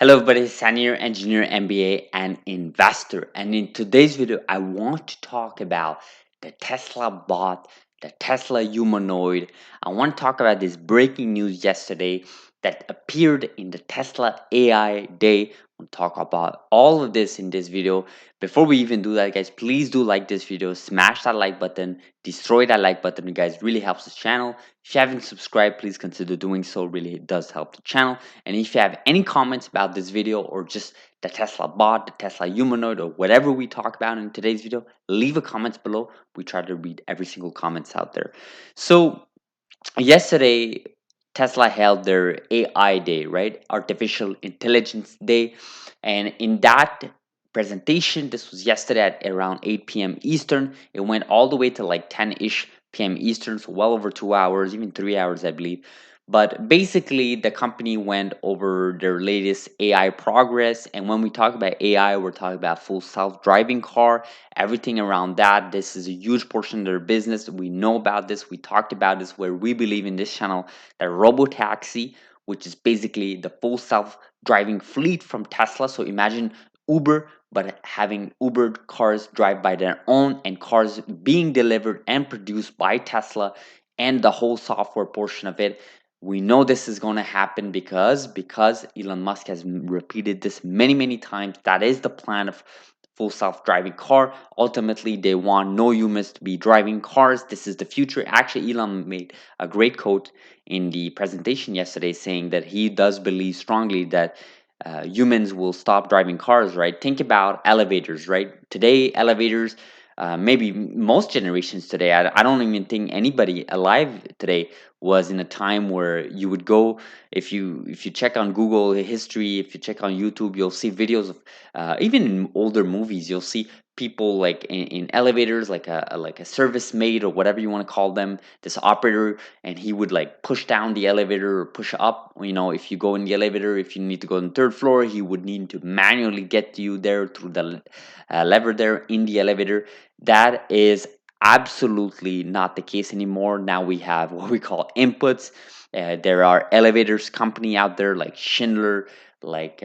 Hello everybody, Sani here, engineer, MBA, and investor. And in today's video, I want to talk about the Tesla bot, the Tesla humanoid. I want to talk about this breaking news yesterday that appeared in the Tesla AI day. We'll talk about all of this in this video. Before we even do that, guys, please do like this video, smash that like button, destroy that like button. You guys really helps the channel. If you haven't subscribed, please consider doing so. Really, it does help the channel. And if you have any comments about this video or just the Tesla bot, the Tesla humanoid, or whatever we talk about in today's video, leave a comments below. We try to read every single comments out there. So yesterday, Tesla held their AI day, right? Artificial Intelligence Day. And in that presentation, this was yesterday at around 8 p.m. Eastern. It went all the way to like 10-ish p.m. Eastern, so well over 2 hours, even 3 hours, I believe. But basically, the company went over their latest AI progress. And when we talk about AI, we're talking about full self-driving car, everything around that. This is a huge portion of their business. We know about this. We talked about this where we believe in this channel that robotaxi, which is basically the full self-driving fleet from Tesla. So imagine Uber, but having Uber cars drive by their own and cars being delivered and produced by Tesla and the whole software portion of it. We know this is going to happen because Elon Musk has repeated this many times. That is the plan of full self-driving car. Ultimately, they want no humans to be driving cars. This is the future. Actually, Elon made a great quote in the presentation yesterday saying that he does believe strongly that humans will stop driving cars, right? Think about elevators, right? Today, elevators, maybe most generations today, I don't even think anybody alive today was in a time where you would go, if you check on Google history, if you check on YouTube, you'll see videos of even in older movies, you'll see people like in elevators, like a service maid or whatever you want to call them, this operator, and he would like push down the elevator or push up. You know, if you go in the elevator, if you need to go on the third floor, he would need to manually get you there through the lever there in the elevator. That is absolutely not the case anymore. Now we have what we call inputs. There are elevators company out there like Schindler, like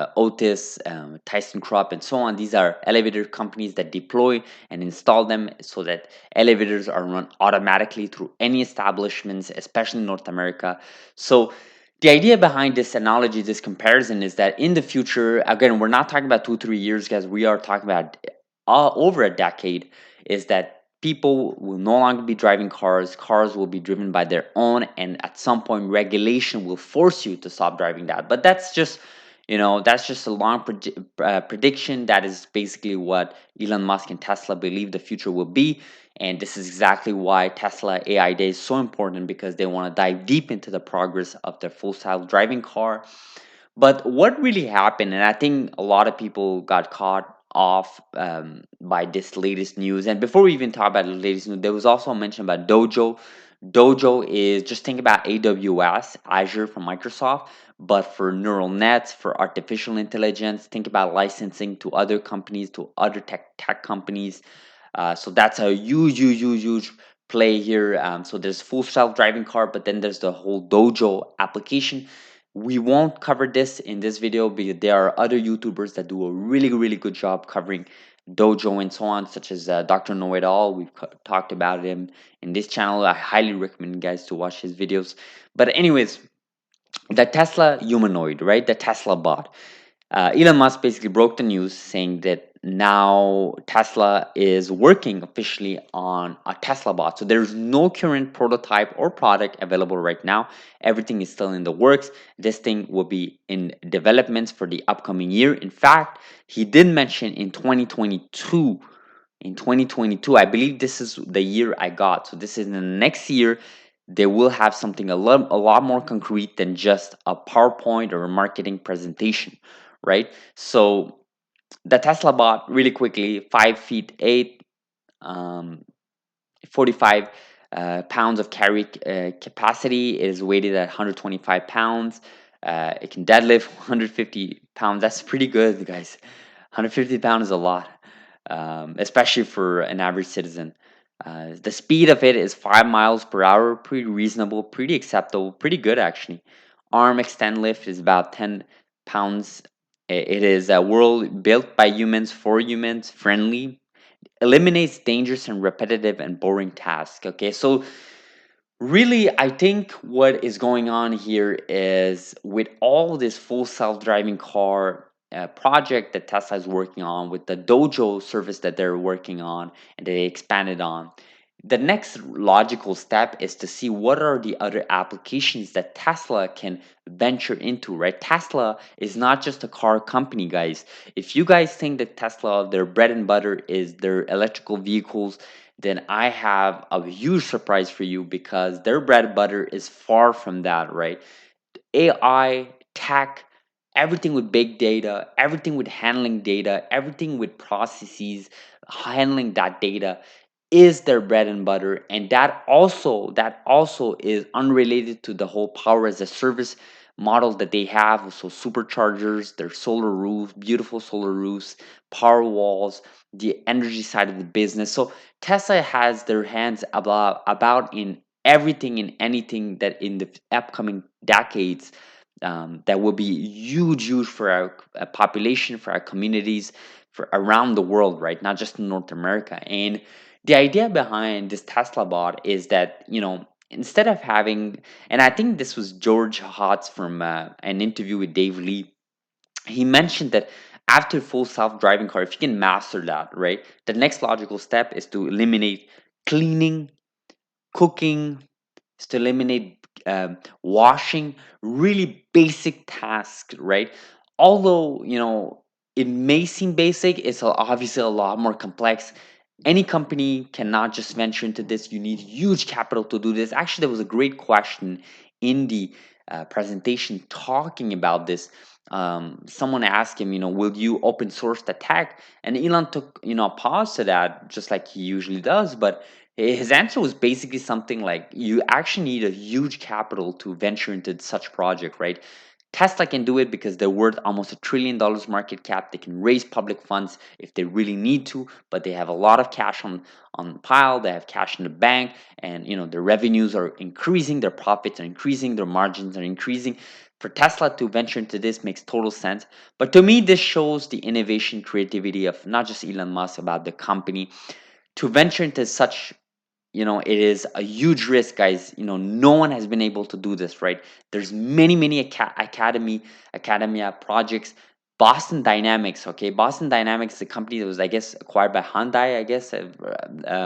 Otis, ThyssenKrupp, and so on. These are elevator companies that deploy and install them so that elevators are run automatically through any establishments, especially in North America. So the idea behind this analogy, this comparison, is that in the future, again, we're not talking about 2, 3 years, guys. We are talking about over a decade. Is that people will no longer be driving cars. Cars will be driven by their own, and at some point, regulation will force you to stop driving that. But that's just, that's just a long prediction. That is basically what Elon Musk and Tesla believe the future will be. And this is exactly why Tesla AI Day is so important, because they want to dive deep into the progress of their full self-driving car. But what really happened, and I think a lot of people got caught off by this latest news. And before we even talk about the latest news, there was also a mention about Dojo. Dojo is, just think about AWS, Azure from Microsoft, but for neural nets, for artificial intelligence. Think about licensing to other companies, to other tech companies. So that's a huge play here. So there's full self-driving car, but then there's the whole Dojo application. We won't cover this in this video because there are other YouTubers that do a really good job covering Dojo and so on, such as Dr. Know It All. We've talked about him in this channel. I highly recommend you guys to watch his videos. But anyways, the Tesla humanoid, right? The Tesla bot. Elon Musk basically broke the news saying that now Tesla is working officially on a Tesla bot. So there's no current prototype or product available right now. Everything is still in the works. This thing will be in developments for the upcoming year. In fact, he did mention in 2022. In 2022, I believe this is the year I got. So this is in the next year. They will have something a lot more concrete than just a PowerPoint or a marketing presentation, right? So the Tesla bot, really quickly, 5 feet 8, um, 45 pounds of carry capacity. It is weighted at 125 pounds. It can deadlift 150 pounds. That's pretty good, guys. 150 pounds is a lot, especially for an average citizen. The speed of it is 5 miles per hour. Pretty reasonable, pretty acceptable, pretty good actually. arm extend lift is about 10 pounds. It is a world built by humans for humans, friendly, eliminates dangerous and repetitive and boring tasks. Okay, so really, I think what is going on here is with all this full self-driving car project that Tesla is working on, with the Dojo service that they're working on and they expanded on. The next logical step is to see what are the other applications that Tesla can venture into, right? Tesla is not just a car company, guys. If you guys think that Tesla, their bread and butter is their electrical vehicles, then I have a huge surprise for you because their bread and butter is far from that, right? AI, tech, everything with big data, everything with handling data, everything with processes, handling that data is their bread and butter, and that also is unrelated to the whole power as a service model that they have. So superchargers, their solar roofs, beautiful solar roofs, power walls, the energy side of the business. So Tesla has their hands about in everything and anything that in the upcoming decades that will be huge for our population, for our communities, for around the world, right? Not just in North America. And the idea behind this Tesla bot is that, instead of having, and I think this was George Hotz from an interview with Dave Lee, he mentioned that after full self-driving car, if you can master that, right, the next logical step is to eliminate cleaning, cooking, is to eliminate washing, really basic tasks, right? Although, it may seem basic, it's obviously a lot more complex. Any company cannot just venture into this. You need huge capital to do this. Actually, there was a great question in the presentation talking about this. Someone asked him, will you open source the tech? And Elon took, a pause to that, just like he usually does. But his answer was basically something like, you actually need a huge capital to venture into such project, right? Tesla can do it because they're worth almost $1 trillion market cap. They can raise public funds if they really need to, but they have a lot of cash on pile. They have cash in the bank, and their revenues are increasing, their profits are increasing, their margins are increasing. For Tesla to venture into this makes total sense. But to me, this shows the innovation, creativity of not just Elon Musk, about the company to venture into such, it is a huge risk, guys. No one has been able to do this, right? There's many academia projects. Boston Dynamics, okay, Boston Dynamics is a company that was, I guess, acquired by Hyundai, I guess,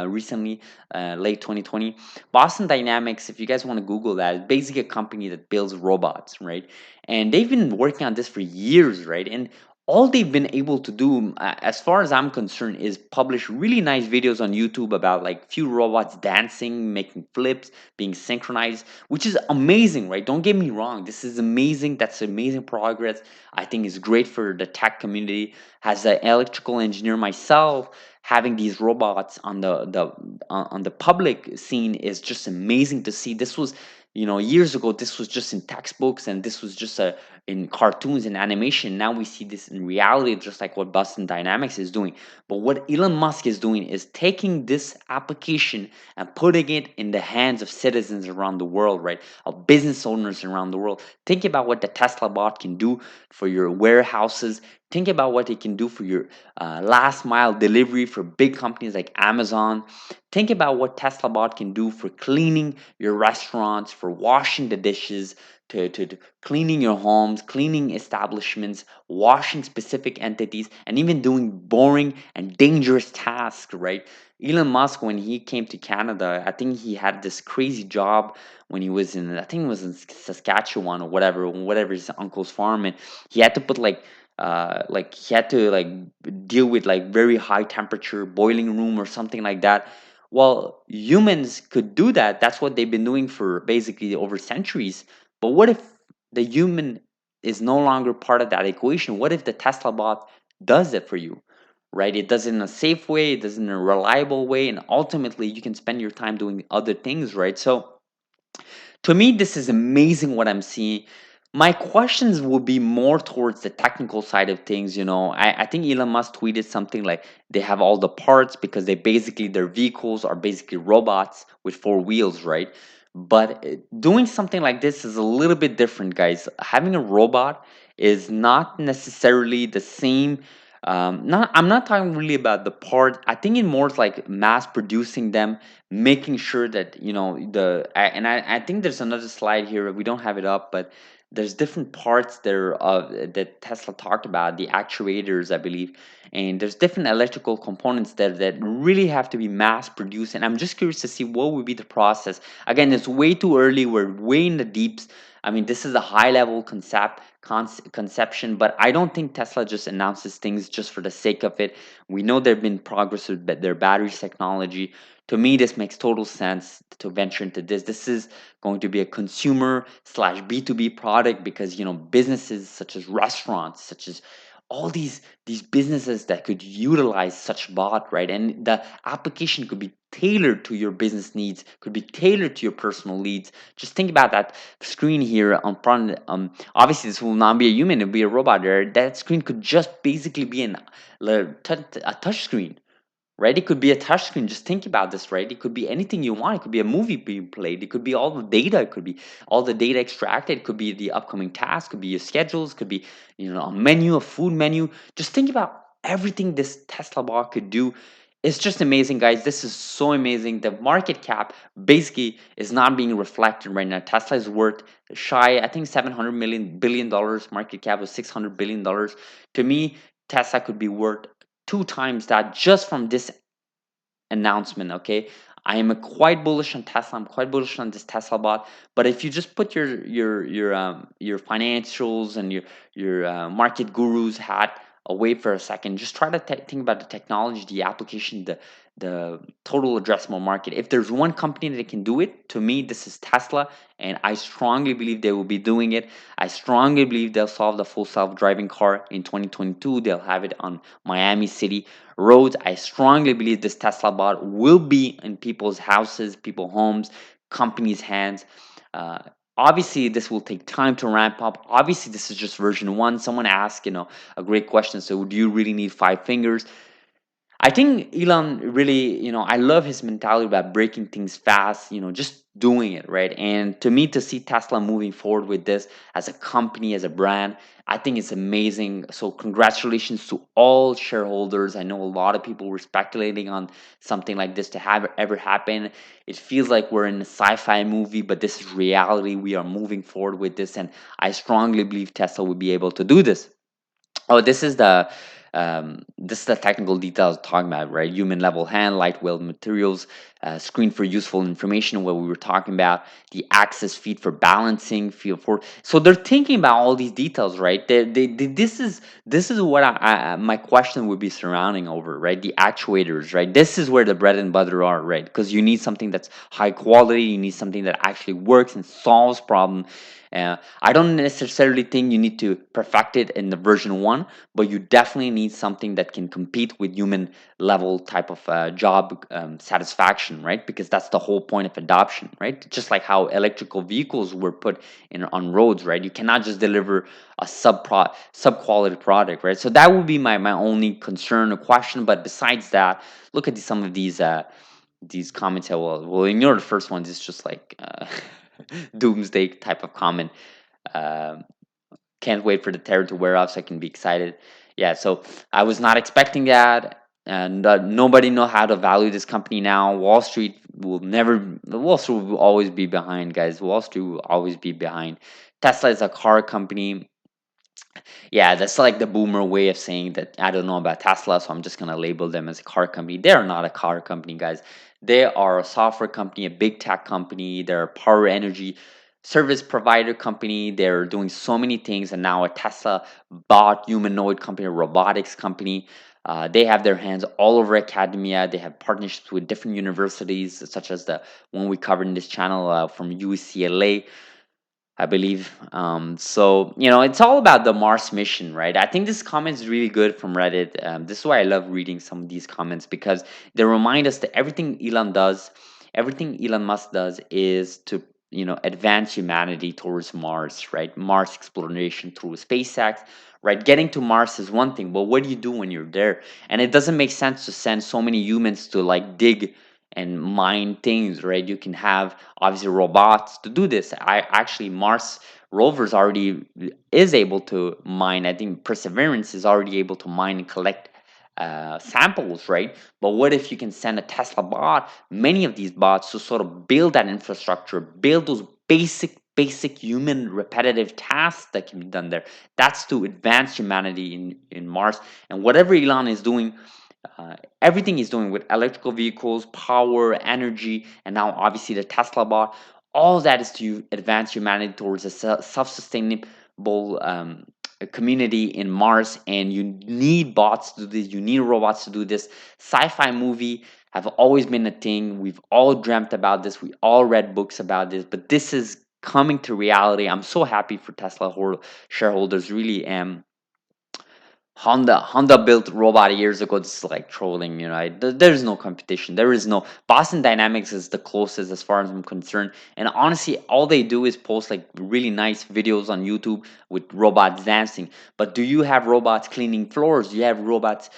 recently, late 2020. Boston Dynamics, if you guys want to Google that, is basically a company that builds robots, right? And they've been working on this for years, right? And all they've been able to do, as far as I'm concerned, is publish really nice videos on YouTube about like few robots dancing, making flips, being synchronized, which is amazing, right? Don't get me wrong, this is amazing. That's amazing progress. I think it's great for the tech community. As an electrical engineer myself, having these robots on the public scene is just amazing to see. This was, years ago, this was just in textbooks, and this was just in cartoons and animation. Now we see this in reality, just like what Boston Dynamics is doing. But what Elon Musk is doing is taking this application and putting it in the hands of citizens around the world, right? Of business owners around the world. Think about what the Tesla bot can do for your warehouses. Think about what it can do for your last mile delivery for big companies like Amazon. Think about what Tesla bot can do for cleaning your restaurants, for washing the dishes, to cleaning your homes, cleaning establishments, washing specific entities, and even doing boring and dangerous tasks, right? Elon Musk, when he came to Canada, I think he had this crazy job when he was in, I think it was in Saskatchewan or whatever his uncle's farm, and he had to put like he had to like deal with like very high temperature boiling room or something like that. Well, humans could do that. That's what they've been doing for basically over centuries. But what if the human is no longer part of that equation? What if the Tesla bot does it for you? Right? It does it in a safe way, it does it in a reliable way, and ultimately you can spend your time doing other things, right? So to me, this is amazing what I'm seeing. My questions will be more towards the technical side of things. I think Elon Musk tweeted something like they have all the parts because their vehicles are basically robots with four wheels, right? But doing something like this is a little bit different, guys. Having a robot is not necessarily the same. Not, I'm not talking really about the part. I think it more is like mass producing them, making sure that I think there's another slide here. We don't have it up, but there's different parts there of that Tesla talked about, the actuators, I believe, and there's different electrical components there that really have to be mass produced. And I'm just curious to see what would be the process. Again, it's way too early. We're way in the deeps. I mean, this is a high level conception, but I don't think Tesla just announces things just for the sake of it. We know there have been progress with their battery technology. To me, this makes total sense to venture into this. This is going to be a consumer slash B2B product because, businesses such as restaurants, such as all these businesses that could utilize such bot, right? And the application could be tailored to your business needs, could be tailored to your personal needs. Just think about that screen here on front. Obviously this will not be a human, it'll be a robot there. That screen could just basically be a touch screen, right? It could be a touch screen. Just think about this, right? It could be anything you want. It could be a movie being played. It could be all the data. It could be all the data extracted. It could be the upcoming task. Could be your schedules. Could be a menu, a food menu. Just think about everything this Tesla bot could do. It's just amazing, guys. This is so amazing. The market cap basically is not being reflected right now. Tesla is worth shy, I think, $700 billion market cap of $600 billion. To me, Tesla could be worth two times that just from this announcement. Okay, I am quite bullish on Tesla. I'm quite bullish on this Tesla bot. But if you just put your financials and your market guru's hat away for a second, just try to think about the technology, the application, the total addressable market. If there's one company that can do it, to me, this is Tesla, and I strongly believe they will be doing it. I strongly believe they'll solve the full self-driving car in 2022. They'll have it on Miami City roads. I strongly believe this Tesla bot will be in people's houses, people's homes, companies' hands. Uh, Obviously, this will take time to ramp up. Obviously, this is just version one. Someone asked, a great question. So, do you really need five fingers? I think Elon really, I love his mentality about breaking things fast, just doing it, right? And to me, to see Tesla moving forward with this as a company, as a brand, I think it's amazing. So, congratulations to all shareholders. I know a lot of people were speculating on something like this to have ever happen. It feels like we're in a sci fi movie, but this is reality. We are moving forward with this, and I strongly believe Tesla will be able to do this. Oh, this is the technical details talking about, right? Human level hand, lightweight materials, screen for useful information. What we were talking about, the access feed for balancing, field for. So they're thinking about all these details, right? This is what my question would be surrounding over, right? The actuators, right? This is where the bread and butter are, right? Because you need something that's high quality. You need something that actually works and solves problem. I don't necessarily think you need to perfect it in the version one, but you definitely need something that can compete with human level type of job satisfaction, right? Because that's the whole point of adoption, right? Just like how electrical vehicles were put in on roads, right? You cannot just deliver a sub quality product, right? So that would be my only concern or question. But besides that, look at some of these comments. Well, ignore the first ones. It's just like doomsday type of comment. Um, can't wait for the terror to wear off so I can be excited. Yeah, so I was not expecting that, and nobody know how to value this company now. Wall Street will always be behind, guys. Wall Street will always be behind. Tesla is a car company. Yeah, that's like the boomer way of saying that I don't know about Tesla, so I'm just gonna label them as a car company. They're not a car company, guys. They are a software company, a big tech company. They're a power energy service provider company. They're doing so many things, and now a Tesla bot humanoid company, a robotics company. They have their hands all over academia. They have partnerships with different universities, such as the one we covered in this channel from UCLA. I believe. It's all about the Mars mission, right? I think this comment is really good from Reddit. This is why I love reading some of these comments because they remind us that everything Elon Musk does is to, advance humanity towards Mars, right? Mars exploration through SpaceX, right? Getting to Mars is one thing, but what do you do when you're there? And it doesn't make sense to send so many humans to like dig and mine things, right? You can have obviously robots to do this. I actually Mars rovers already is able to mine. I think Perseverance is already able to mine and collect samples, right? But what if you can send a Tesla bot, many of these bots, to sort of build that infrastructure, build those basic human repetitive tasks that can be done there. That's to advance humanity in Mars. And whatever Elon is doing, everything he's doing with electrical vehicles, power, energy, and now obviously the Tesla bot, all that is to advance humanity towards a self-sustainable community in Mars. And you need bots to do this, you need robots to do this. Sci-fi movie have always been a thing. We've all dreamt about this, we all read books about this, but this is coming to reality. I'm so happy for Tesla shareholders, really am. Honda built robot years ago. This is like trolling, you know. There is no competition. There is no Boston Dynamics is the closest as far as I'm concerned. And honestly, all they do is post like really nice videos on YouTube with robots dancing. But do you have robots cleaning floors? Do you have robots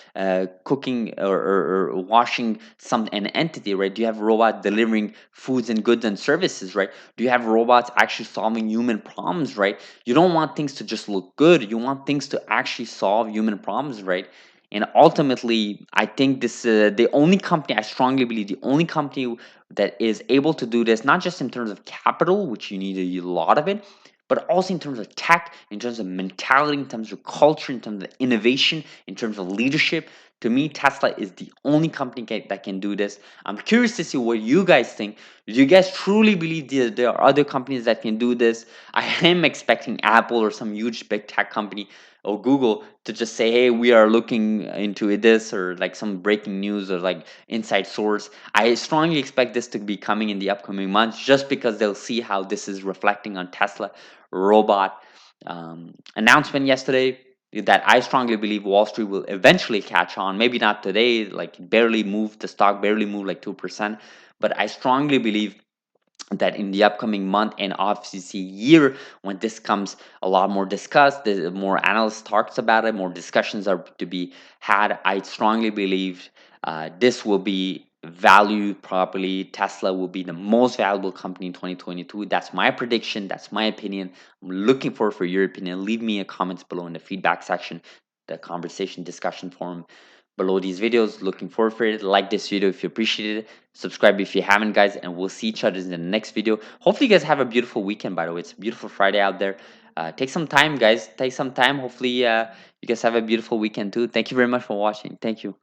cooking or washing an entity, right? Do you have robots delivering foods and goods and services, right? Do you have robots actually solving human problems, right? You don't want things to just look good. You want things to actually solve human problems, right? And ultimately, I think this the only company, I strongly believe the only company that is able to do this, not just in terms of capital, which you need a lot of it, but also in terms of tech, in terms of mentality, in terms of culture, in terms of innovation, in terms of leadership. To me, Tesla is the only company that can do this. I'm curious to see what you guys think. Do you guys truly believe there are other companies that can do this? I am expecting Apple or some huge big tech company or Google to just say, hey, we are looking into this, or like some breaking news or like inside source. I strongly expect this to be coming in the upcoming months, just because they'll see how this is reflecting on Tesla robot announcement yesterday, that I strongly believe Wall Street will eventually catch on. Maybe not today, like barely moved, the stock barely moved like 2%. But I strongly believe that in the upcoming month and obviously year, when this comes a lot more discussed, the more analysts talks about it, more discussions are to be had. I strongly believe this will be valued properly. Tesla will be the most valuable company in 2022. That's my prediction, that's my opinion. I'm looking forward for your opinion. Leave me a comments below in the feedback section, the conversation discussion forum below these videos. Looking forward for it. Like this video if you appreciate it. Subscribe if you haven't, guys, and we'll see each other in the next video. Hopefully you guys have a beautiful weekend. By the way, it's a beautiful Friday out there. Take some time, guys. Take some time. Hopefully you guys have a beautiful weekend too. Thank you very much for watching. Thank you.